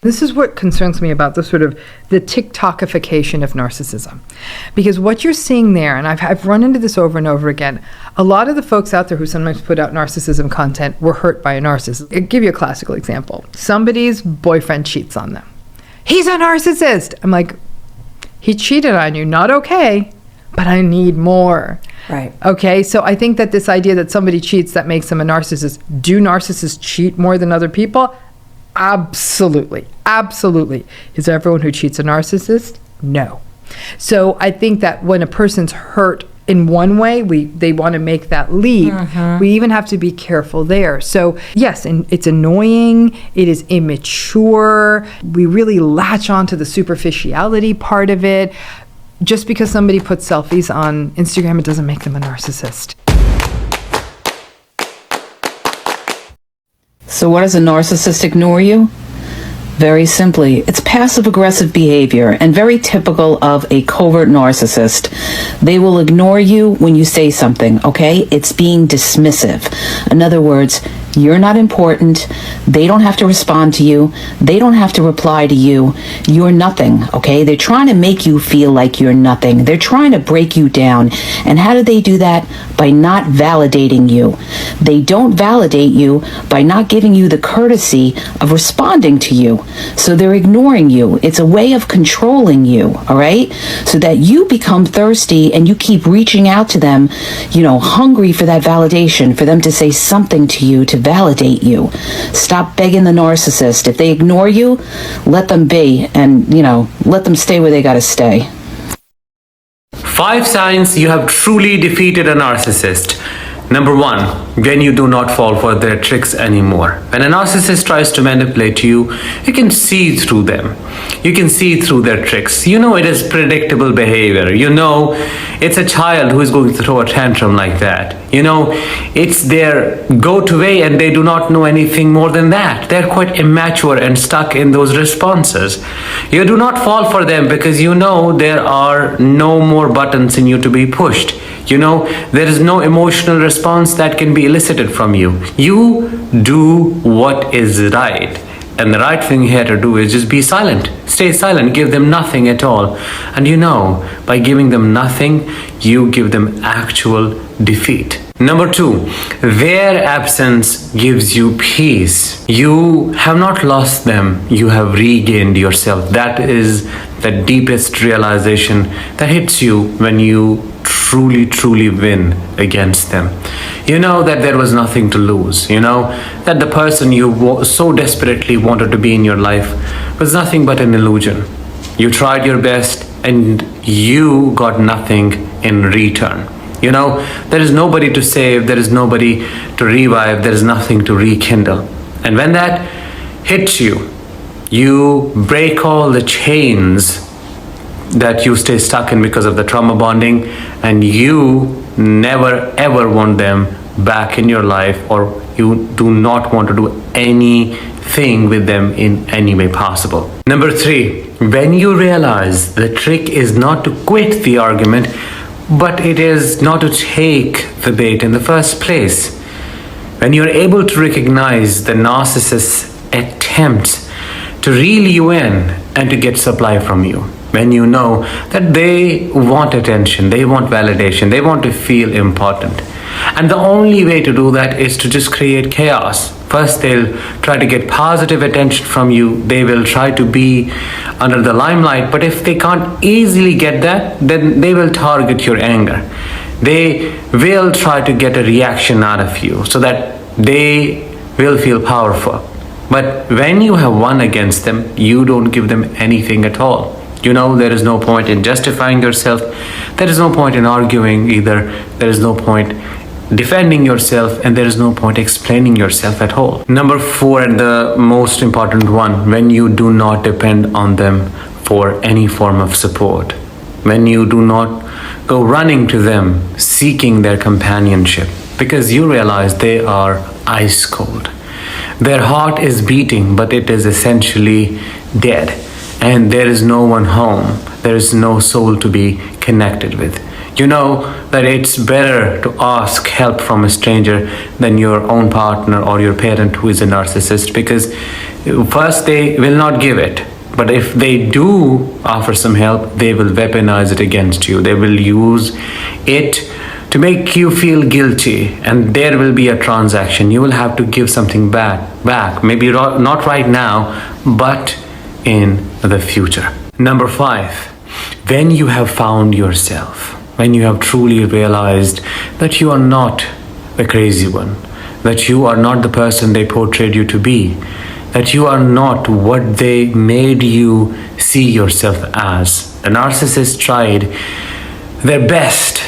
This is what concerns me about the sort of the TikTokification of narcissism. Because what you're seeing there, and I've run into this over and over again, a lot of the folks out there who sometimes put out narcissism content were hurt by a narcissist. I'll give you a classical example. Somebody's boyfriend cheats on them. He's a narcissist. I'm like, he cheated on you, not okay, but I need more. Right. Okay, so I think that this idea that somebody cheats, that makes them a narcissist. Do narcissists cheat more than other people? Absolutely. Absolutely. Is everyone who cheats a narcissist? No. So I think that when a person's hurt in one way, they want to make that leap. We even have to be careful there. So yes, and it's annoying. It is immature. We really latch on to the superficiality part of it. Just because somebody puts selfies on Instagram, it doesn't make them a narcissist. So what does a narcissist ignore you? Very simply, it's passive-aggressive behavior and very typical of a covert narcissist. They will ignore you when you say something, okay? It's being dismissive. In other words, you're not important. They don't have to respond to you. They don't have to reply to you. You're nothing, okay? They're trying to make you feel like you're nothing. They're trying to break you down. And how do they do that? By not validating you. They don't validate you by not giving you the courtesy of responding to you. So they're ignoring you. It's a way of controlling you, all right? So that you become thirsty and you keep reaching out to them, hungry for that validation, for them to say something to you, to validate you. Stop begging the narcissist. If they ignore you, let them be and, let them stay where they gotta stay. 5 signs you have truly defeated a narcissist. Number 1, when you do not fall for their tricks anymore. When a narcissist tries to manipulate you, you can see through them. You can see through their tricks. You know it is predictable behavior. You know it's a child who is going to throw a tantrum like that. You know it's their go-to way and they do not know anything more than that. They're quite immature and stuck in those responses. You do not fall for them because you know there are no more buttons in you to be pushed. There is no emotional response that can be elicited from you. You do what is right. And the right thing here to do is just be silent. Stay silent. Give them nothing at all. And by giving them nothing, you give them actual defeat. Number 2, their absence gives you peace. You have not lost them. You have regained yourself. That is the deepest realization that hits you when you truly win against them. You know that there was nothing to lose. You know that the person you so desperately wanted to be in your life was nothing but an illusion. You tried your best and you got nothing in return. There is nobody to save, there is nobody to revive, there is nothing to rekindle. And when that hits you, you break all the chains that you stay stuck in because of the trauma bonding, and you never ever want them back in your life, or you do not want to do anything with them in any way possible. Number 3, when you realize the trick is not to quit the argument, but it is not to take the bait in the first place. When you're able to recognize the narcissist's attempts to reel you in and to get supply from you, when you know that they want attention, they want validation, they want to feel important. And the only way to do that is to just create chaos. First, they'll try to get positive attention from you. They will try to be under the limelight. But if they can't easily get that, then they will target your anger. They will try to get a reaction out of you so that they will feel powerful. But when you have won against them, you don't give them anything at all. There is no point in justifying yourself. There is no point in arguing either. There is no point defending yourself, and there is no point explaining yourself at all. Number 4, and the most important one, when you do not depend on them for any form of support. When you do not go running to them, seeking their companionship, because you realize they are ice cold. Their heart is beating, but it is essentially dead. And there is no one home. There is no soul to be connected with. You know that it's better to ask help from a stranger than your own partner or your parent who is a narcissist, because first they will not give it. But if they do offer some help, they will weaponize it against you. They will use it to make you feel guilty, and there will be a transaction. You will have to give something back. Maybe not right now, but in the future. Number 5, when you have found yourself, when you have truly realized that you are not a crazy one, that you are not the person they portrayed you to be, that you are not what they made you see yourself as. The narcissist tried their best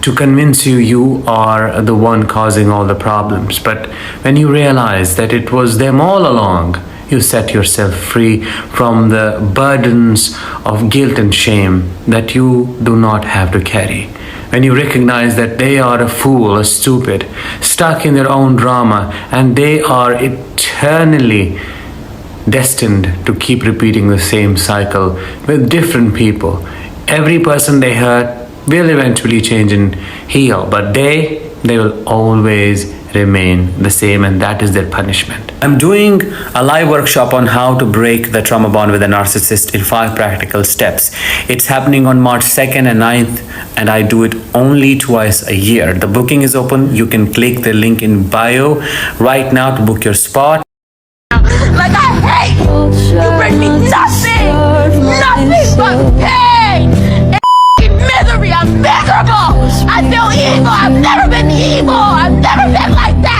to convince you are the one causing all the problems. But when you realize that it was them all along, you set yourself free from the burdens of guilt and shame that you do not have to carry. When you recognize that they are a fool, a stupid, stuck in their own drama, and they are eternally destined to keep repeating the same cycle with different people. Every person they hurt will eventually change and heal, but they will always remain the same, and that is their punishment. I'm doing a live workshop on how to break the trauma bond with a narcissist in 5 practical steps. It's happening on March 2nd and 9th, and I do it only twice a year. The booking is open. You can click the link in bio right now to book your spot. Like I hate you. You bring me nothing but pain and misery. I'm miserable. I feel evil. I've never been evil. I've never been like that.